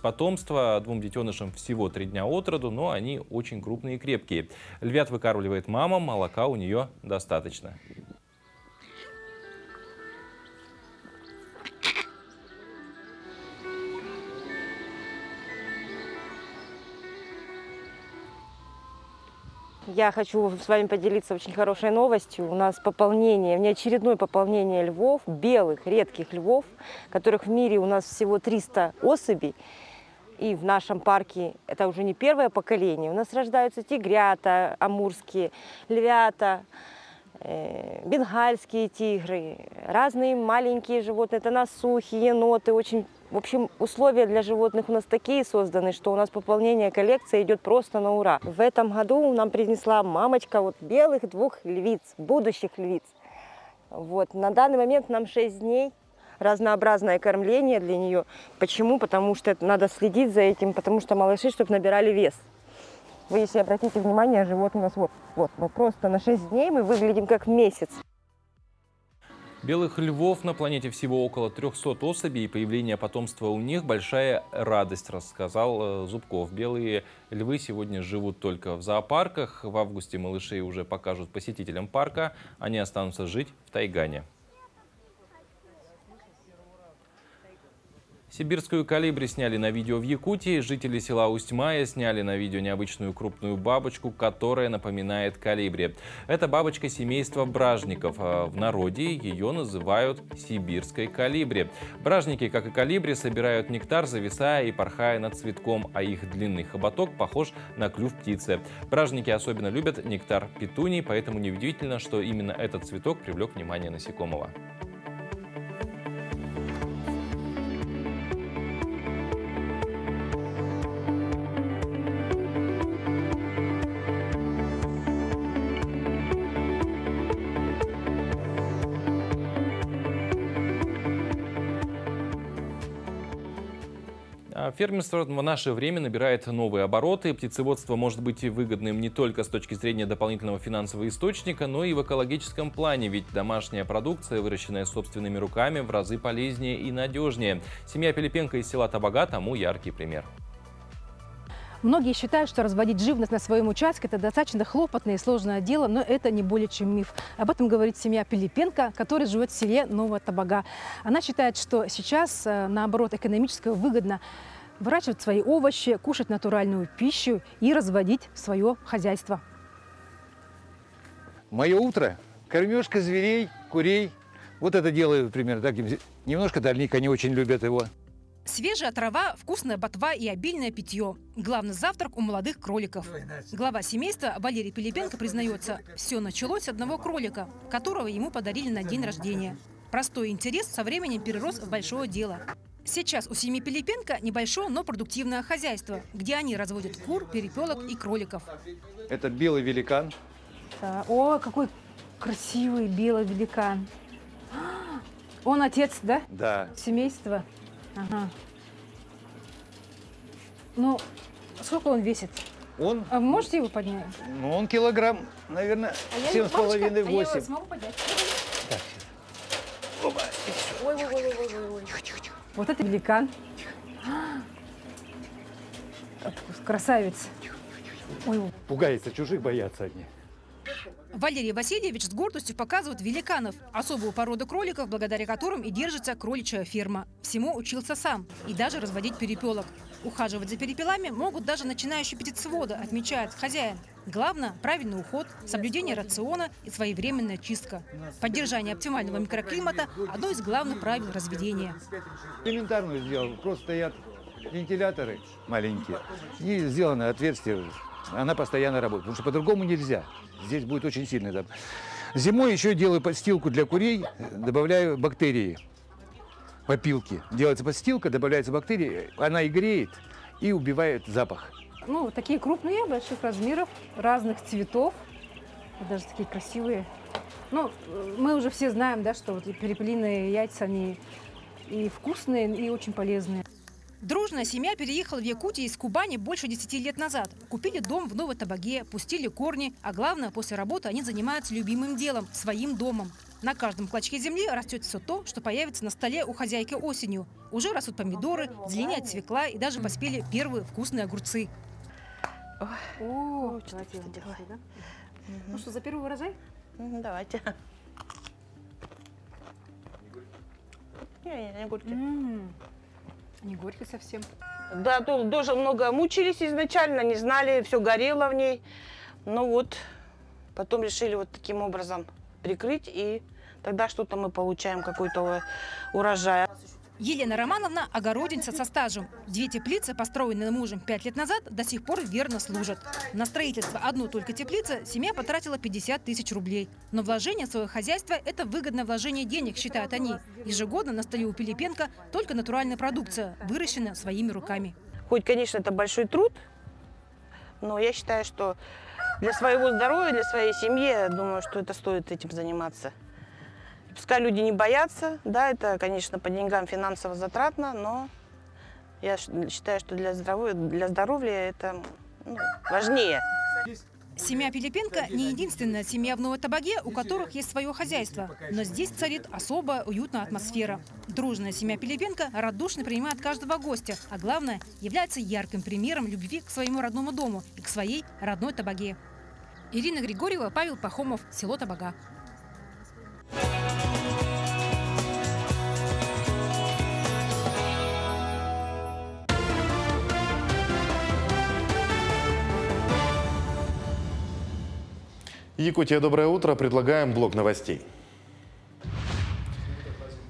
потомство. 2 детенышам всего 3 дня от роду, но они очень крупные и крепкие. Львят выкармливает мама, молока у нее достаточно. Я хочу с вами поделиться очень хорошей новостью. У нас пополнение, внеочередное пополнение львов, белых, редких львов, которых в мире у нас всего 300 особей. И в нашем парке это уже не первое поколение. У нас рождаются тигрята, амурские, львята, бенгальские тигры, разные маленькие животные, это насухи, еноты. В общем, условия для животных у нас такие созданы, что у нас пополнение коллекции идет просто на ура. В этом году нам принесла мамочка вот белых 2 львиц, будущих львиц. Вот. На данный момент нам 6 дней. Разнообразное кормление для нее. Почему? Потому что надо следить за этим, потому что малыши, чтобы набирали вес. Вы, если обратите внимание, животные у нас вот просто на 6 дней мы выглядим как месяц. Белых львов на планете всего около 300 особей, и появление потомства у них большая радость, рассказал Зубков. Белые львы сегодня живут только в зоопарках. В августе малышей уже покажут посетителям парка. Они останутся жить в Тайгане. Сибирскую колибри сняли на видео в Якутии. Жители села Усть-Мая сняли на видео необычную крупную бабочку, которая напоминает колибри. Это бабочка семейства бражников. В народе ее называют сибирской колибри. Бражники, как и колибри, собирают нектар, зависая и порхая над цветком, а их длинный хоботок похож на клюв птицы. Бражники особенно любят нектар петуний, поэтому неудивительно, что именно этот цветок привлек внимание насекомого. Фермерство в наше время набирает новые обороты. Птицеводство может быть выгодным не только с точки зрения дополнительного финансового источника, но и в экологическом плане. Ведь домашняя продукция, выращенная собственными руками, в разы полезнее и надежнее. Семья Пилипенко из села Табага тому яркий пример. Многие считают, что разводить живность на своем участке – это достаточно хлопотное и сложное дело, но это не более чем миф. Об этом говорит семья Пилипенко, которая живет в селе Новая Табага. Она считает, что сейчас, наоборот, экономически выгодно выращивать свои овощи, кушать натуральную пищу и разводить свое хозяйство. Мое утро – кормежка зверей, курей. Вот это делаю примерно так. Немножко дальник, они очень любят его. Свежая трава, вкусная ботва и обильное питье. Главный завтрак у молодых кроликов. Глава семейства Валерий Пилипенко признается, все началось с одного кролика, которого ему подарили на день рождения. Простой интерес со временем перерос в большое дело. Сейчас у семьи Пилипенко небольшое, но продуктивное хозяйство, где они разводят кур, перепелок и кроликов. Это белый великан. Да. О, какой красивый белый великан. Он отец, да? Да. Семейства. Ага. Ну, сколько он весит? Он? А вы можете его поднять? Ну, он килограмм, наверное, 7,5-8. Я его смогу поднять? Так, Ой. Вот это великан. Красавец. Ой. Пугается чужих, боятся одни. Валерий Васильевич с гордостью показывает великанов, особую породу кроликов, благодаря которым и держится кроличья ферма. Всему учился сам и даже разводить перепелок. Ухаживать за перепелами могут даже начинающие птицеводы, отмечает хозяин. Главное – правильный уход, соблюдение рациона и своевременная чистка. Поддержание оптимального микроклимата – одно из главных правил разведения. Элементарную сделал. Просто стоят вентиляторы маленькие и сделано отверстие. Она постоянно работает, потому что по-другому нельзя. Здесь будет очень сильный запах. Зимой еще делаю подстилку для курей, добавляю бактерии в опилки. Делается подстилка, добавляются бактерии, она и греет, и убивает запах. Ну, такие крупные, больших размеров, разных цветов. Вот даже такие красивые. Ну, мы уже все знаем, да, что вот перепелиные яйца, они и вкусные, и очень полезные. Дружная семья переехала в Якутию из Кубани больше 10 лет назад. Купили дом в Новой Табаге, пустили корни, а главное, после работы они занимаются любимым делом – своим домом. На каждом клочке земли растет все то, что появится на столе у хозяйки осенью. Уже растут помидоры, зеленеет свекла и даже поспели первые вкусные огурцы. О, давайте, да? Ну что, за первый урожай? Давайте. Не горькие. Не горько совсем. Да, тоже много мучились изначально, не знали, все горело в ней. Но вот потом решили вот таким образом прикрыть, и тогда что-то мы получаем, какой-то урожай. Елена Романовна – огородница со стажем. 2 теплицы, построенные мужем 5 лет назад, до сих пор верно служат. На строительство одной только теплицы семья потратила 50 тысяч рублей. Но вложение в свое хозяйство – это выгодное вложение денег, считают они. Ежегодно на столе у Пилипенко только натуральная продукция, выращенная своими руками. Хоть, конечно, это большой труд, но я считаю, что для своего здоровья, для своей семьи, я думаю, что это стоит этим заниматься. Пускай люди не боятся, да, это, конечно, по деньгам финансово затратно, но я считаю, что для здоровья это важнее. Семья Пилипенко не единственная семья в Новой Табаге, у которых есть свое хозяйство. Но здесь царит особая уютная атмосфера. Дружная семья Пилипенко радушно принимает каждого гостя, а главное, является ярким примером любви к своему родному дому и к своей родной Табаге. Ирина Григорьева, Павел Пахомов, село Табага. Якутия, доброе утро. Предлагаем блок новостей.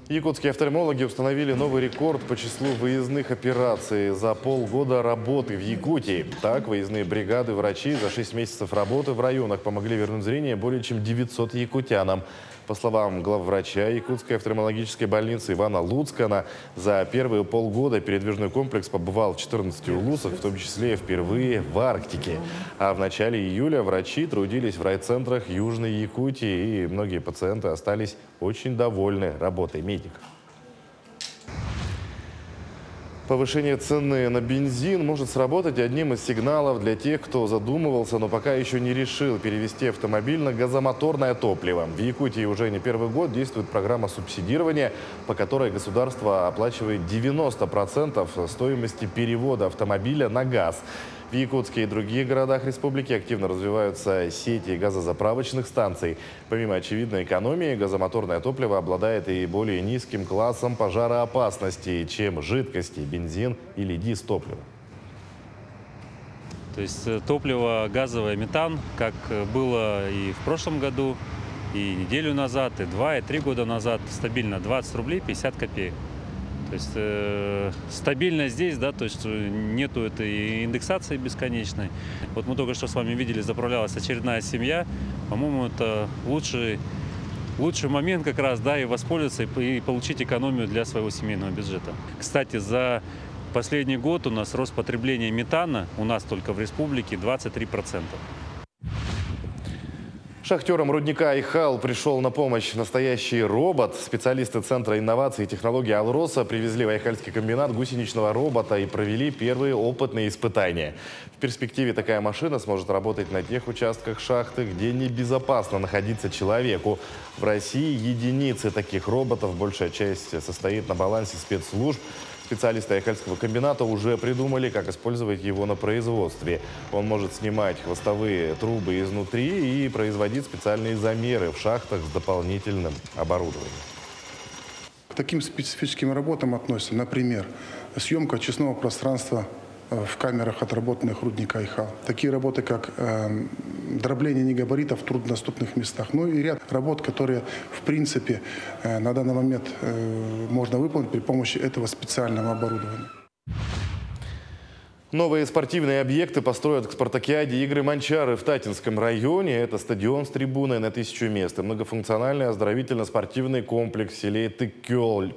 Якутские офтальмологи установили новый рекорд по числу выездных операций за полгода работы в Якутии. Так, выездные бригады врачей за 6 месяцев работы в районах помогли вернуть зрение более чем 900 якутянам. По словам главврача Якутской офтальмологической больницы Ивана Луцкана, за первые полгода передвижной комплекс побывал в 14 улусах, в том числе впервые в Арктике. А в начале июля врачи трудились в райцентрах Южной Якутии, и многие пациенты остались очень довольны работой медиков. Повышение цены на бензин может сработать одним из сигналов для тех, кто задумывался, но пока еще не решил перевести автомобиль на газомоторное топливо. В Якутии уже не первый год действует программа субсидирования, по которой государство оплачивает 90% стоимости перевода автомобиля на газ. В Якутске и других городах республики активно развиваются сети газозаправочных станций. Помимо очевидной экономии, газомоторное топливо обладает и более низким классом пожароопасности, чем жидкости, бензин или дизтопливо. То есть топливо газовое, метан, как было и в прошлом году, и неделю назад, и 2, и 3 года назад, стабильно 20 рублей 50 копеек. То есть стабильно здесь, да, то есть нету этой индексации бесконечной. Вот мы только что с вами видели, заправлялась очередная семья. По-моему, это лучший лучший момент как раз, да, и воспользоваться, и получить экономию для своего семейного бюджета. Кстати, за последний год у нас рост потребления метана, у нас только в республике, 23%. Шахтерам рудника Айхал пришел на помощь настоящий робот. Специалисты Центра инноваций и технологий Алроса привезли в Айхальский комбинат гусеничного робота и провели первые опытные испытания. В перспективе такая машина сможет работать на тех участках шахты, где небезопасно находиться человеку. В России единицы таких роботов, большая часть состоит на балансе спецслужб. Специалисты Айхальского комбината уже придумали, как использовать его на производстве. Он может снимать хвостовые трубы изнутри и производить специальные замеры в шахтах с дополнительным оборудованием. К таким специфическим работам относятся, например, съемка очистного пространства в камерах, отработанных рудника Айхал. Такие работы, как дробление негабаритов в труднодоступных местах. Ну и ряд работ, которые, в принципе, на данный момент можно выполнить при помощи этого специального оборудования. Новые спортивные объекты построят к спартакиаде игры «Манчары» в Татинском районе. Это стадион с трибуной на 1000 мест и многофункциональный оздоровительно-спортивный комплекс в селе Тыкёль,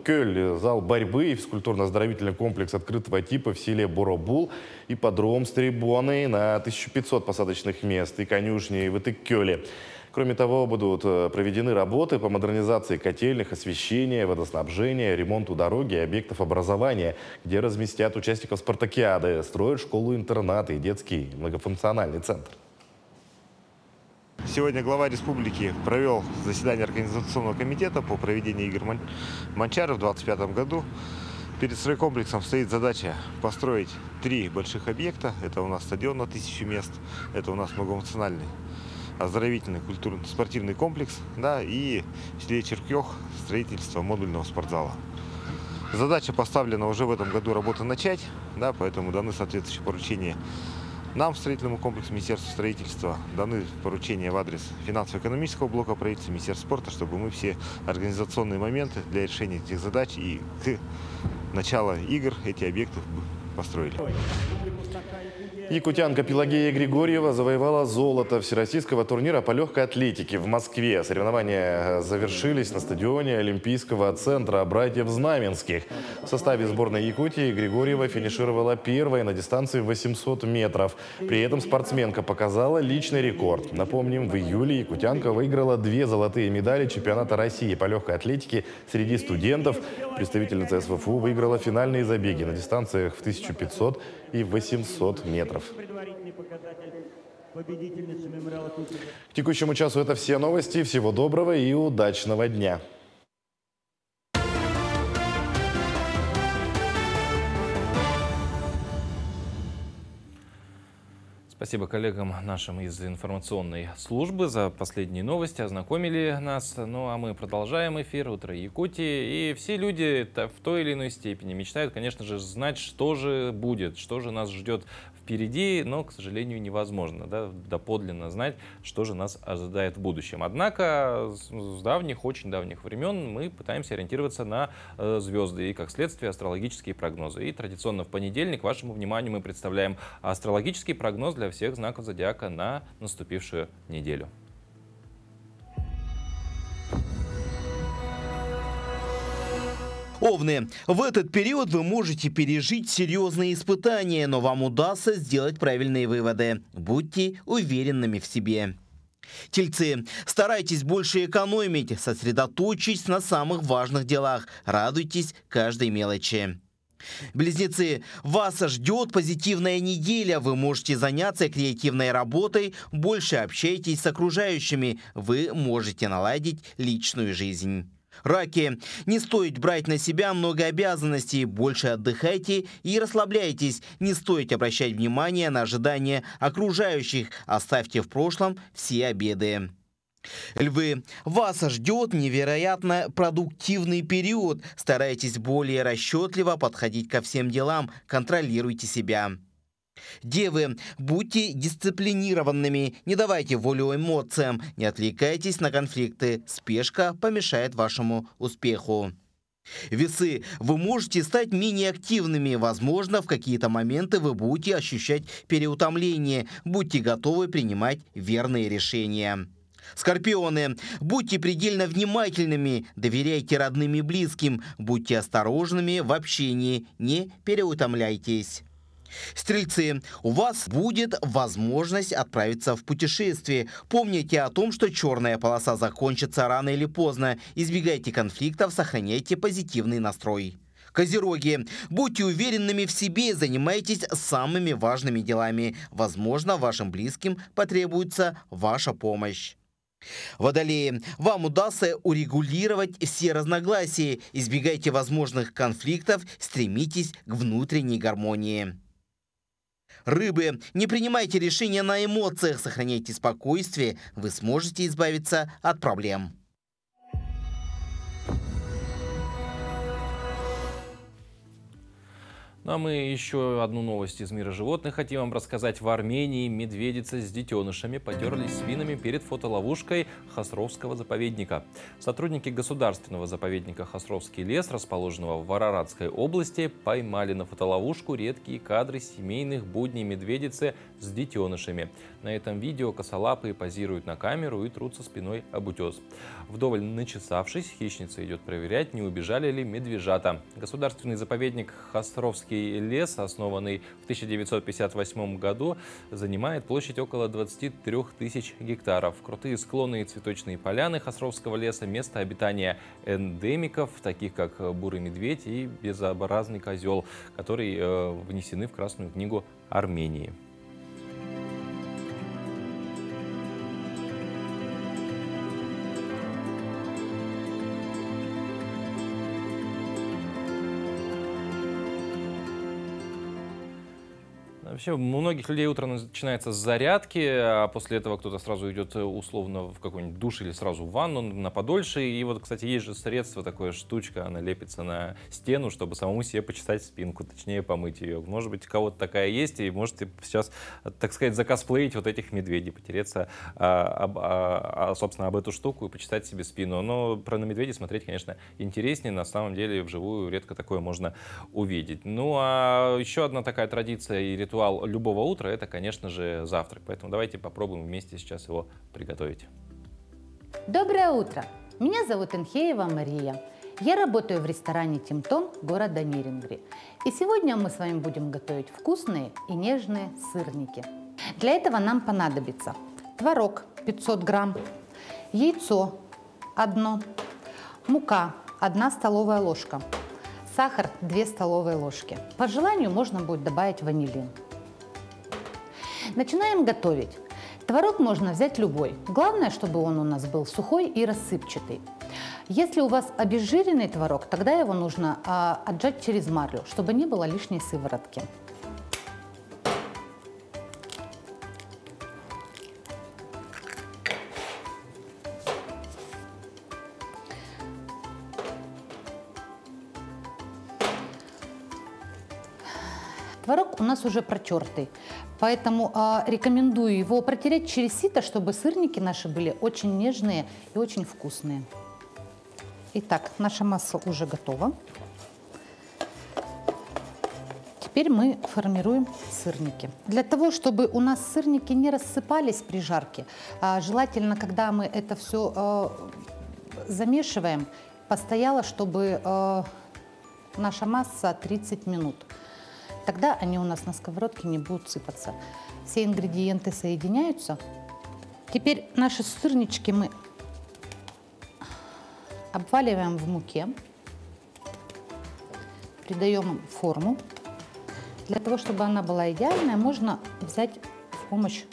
зал борьбы и физкультурно-оздоровительный комплекс открытого типа в селе Боробул, ипподром с трибуной на 1500 посадочных мест и конюшни в Тыкёле. Кроме того, будут проведены работы по модернизации котельных, освещения, водоснабжения, ремонту дороги и объектов образования, где разместят участников спартакиады, строят школу-интернат и детский многофункциональный центр. Сегодня глава республики провел заседание Организационного комитета по проведению игр «Манчары» в 2025 году. Перед стройкомплексом стоит задача построить 3 больших объекта. Это у нас стадион на 1000 мест, это у нас многофункциональный оздоровительный культурно-спортивный комплекс, да, и в селе Черкёх строительство модульного спортзала. Задача поставлена уже в этом году работы начать, да, поэтому даны соответствующие поручения нам, строительному комплексу Министерства строительства, даны поручения в адрес финансово-экономического блока правительства, Министерства спорта, чтобы мы все организационные моменты для решения этих задач и к началу игр эти объекты построили. Якутянка Пелагея Григорьева завоевала золото всероссийского турнира по легкой атлетике в Москве. Соревнования завершились на стадионе Олимпийского центра братьев Знаменских. В составе сборной Якутии Григорьева финишировала первой на дистанции 800 метров. При этом спортсменка показала личный рекорд. Напомним, в июле якутянка выиграла 2 золотые медали чемпионата России по легкой атлетике среди студентов. Представительница СВФУ выиграла финальные забеги на дистанциях в 1500 и 800 метров. К текущему часу это все новости. Всего доброго и удачного дня. Спасибо коллегам нашим из информационной службы за последние новости, ознакомили нас. Ну а мы продолжаем эфир «Утро Якутии». И все люди в той или иной степени мечтают, конечно же, знать, что же будет, что же нас ждет впереди, но, к сожалению, невозможно доподлинно знать, что же нас ожидает в будущем. Однако с давних, очень давних времен мы пытаемся ориентироваться на звезды и, как следствие, астрологические прогнозы. И традиционно в понедельник вашему вниманию мы представляем астрологический прогноз для всех знаков зодиака на наступившую неделю. Овны, в этот период вы можете пережить серьезные испытания, но вам удастся сделать правильные выводы. Будьте уверенными в себе. Тельцы, старайтесь больше экономить, сосредоточьтесь на самых важных делах, радуйтесь каждой мелочи. Близнецы, вас ждет позитивная неделя, вы можете заняться креативной работой, больше общайтесь с окружающими, вы можете наладить личную жизнь. Раки, не стоит брать на себя много обязанностей, больше отдыхайте и расслабляйтесь, не стоит обращать внимание на ожидания окружающих, оставьте в прошлом все обиды. Львы, вас ждет невероятно продуктивный период, старайтесь более расчетливо подходить ко всем делам, контролируйте себя. Девы, будьте дисциплинированными, не давайте волю эмоциям, не отвлекайтесь на конфликты, спешка помешает вашему успеху. Весы, вы можете стать менее активными, возможно, в какие-то моменты вы будете ощущать переутомление, будьте готовы принимать верные решения. Скорпионы, будьте предельно внимательными, доверяйте родным и близким, будьте осторожными в общении, не переутомляйтесь. Стрельцы, у вас будет возможность отправиться в путешествие. Помните о том, что черная полоса закончится рано или поздно. Избегайте конфликтов, сохраняйте позитивный настрой. Козероги, будьте уверенными в себе и занимайтесь самыми важными делами. Возможно, вашим близким потребуется ваша помощь. Водолеи, вам удастся урегулировать все разногласия. Избегайте возможных конфликтов, стремитесь к внутренней гармонии. Рыбы, не принимайте решения на эмоциях, сохраняйте спокойствие, вы сможете избавиться от проблем. Ну а мы еще одну новость из мира животных хотим вам рассказать. В Армении медведицы с детенышами потерлись спинами перед фотоловушкой Хасровского заповедника. Сотрудники государственного заповедника Хасровский лес, расположенного в Араратской области, поймали на фотоловушку редкие кадры семейных будней медведицы с детенышами. На этом видео косолапые позируют на камеру и трутся спиной об утес. Вдоволь начесавшись, хищница идет проверять, не убежали ли медвежата. Государственный заповедник Хасровский лес, основанный в 1958 году, занимает площадь около 23 тысяч гектаров. Крутые склоны и цветочные поляны Хасровского леса – место обитания эндемиков, таких как бурый медведь и безобразный козел, которые внесены в Красную книгу Армении. Вообще, у многих людей утро начинается с зарядки, а после этого кто-то сразу идет условно в какой-нибудь душ или сразу в ванну на подольше. И вот, кстати, есть же средство, такое штучка, она лепится на стену, чтобы самому себе почесать спинку, точнее помыть ее. Может быть, у кого-то такая есть, и можете сейчас, так сказать, закосплеить вот этих медведей, потереться, собственно, об эту штуку и почесать себе спину. Но про на медведей смотреть, конечно, интереснее. На самом деле, вживую редко такое можно увидеть. Ну, а еще одна такая традиция и ритуал любого утра — это, конечно же, завтрак. Поэтому давайте попробуем вместе сейчас его приготовить. Доброе утро! Меня зовут Инхеева Мария. Я работаю в ресторане «Тимтон» города Нерюнгри. И сегодня мы с вами будем готовить вкусные и нежные сырники. Для этого нам понадобится творог 500 грамм, яйцо 1, мука 1 столовая ложка, сахар 2 столовые ложки. По желанию можно будет добавить ванилин. Начинаем готовить. Творог можно взять любой. Главное, чтобы он у нас был сухой и рассыпчатый. Если у вас обезжиренный творог, тогда его нужно отжать через марлю, чтобы не было лишней сыворотки. Творог у нас уже протертый, поэтому рекомендую его протереть через сито, чтобы сырники наши были очень нежные и очень вкусные. Итак, наша масса уже готова. Теперь мы формируем сырники. Для того, чтобы у нас сырники не рассыпались при жарке, желательно, когда мы это все замешиваем, постояло, чтобы наша масса 30 минут. Тогда они у нас на сковородке не будут сыпаться. Все ингредиенты соединяются. Теперь наши сырнички мы обваливаем в муке, придаем им форму. Для того, чтобы она была идеальная, можно взять в помощь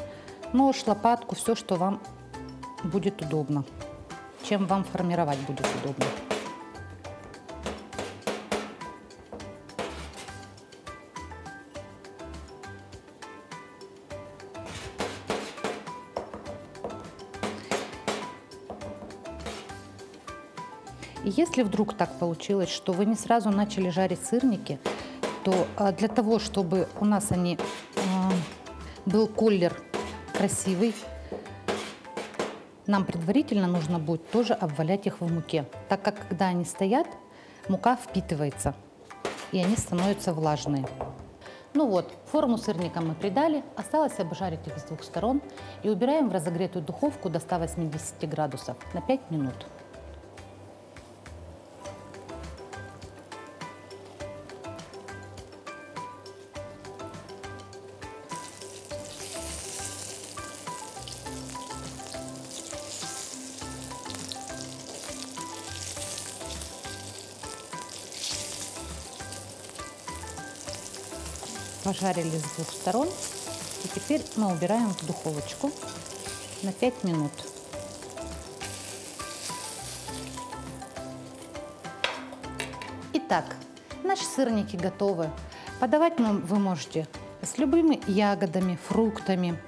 нож, лопатку, все, что вам будет удобно, чем вам формировать будет удобно. И если вдруг так получилось, что вы не сразу начали жарить сырники, то для того, чтобы у нас был колер красивый, нам предварительно нужно будет тоже обвалять их в муке, так как когда они стоят, мука впитывается, и они становятся влажные. Ну вот, форму сырника мы придали, осталось обжарить их с 2 сторон и убираем в разогретую духовку до 180 градусов на 5 минут. Пожарили с 2 сторон. И теперь мы убираем в духовочку на 5 минут. Итак, наши сырники готовы. Подавать вы можете с любыми ягодами, фруктами,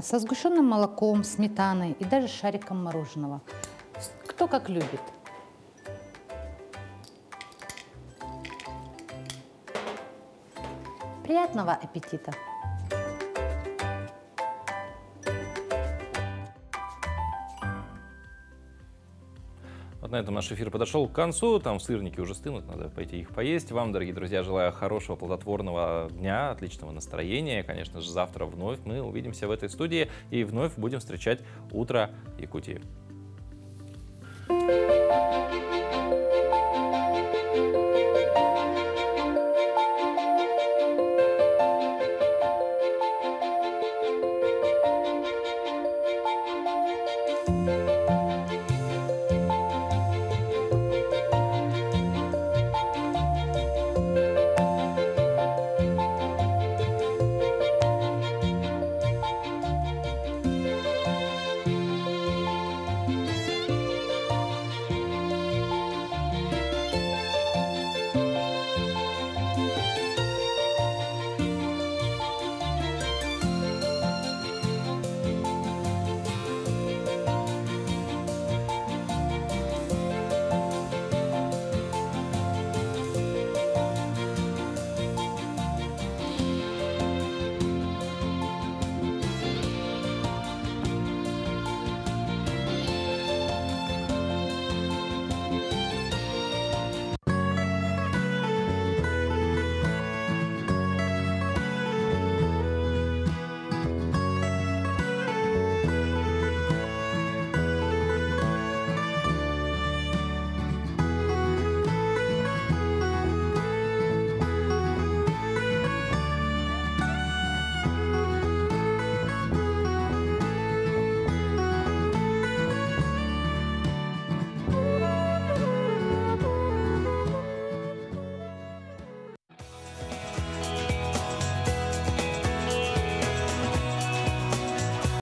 со сгущенным молоком, сметаной и даже шариком мороженого. Кто как любит. Приятного аппетита! Вот на этом наш эфир подошел к концу. Там сырники уже стынут, надо пойти их поесть. Вам, дорогие друзья, желаю хорошего, плодотворного дня, отличного настроения. Конечно же, завтра вновь мы увидимся в этой студии и вновь будем встречать утро Якутии. Thank you.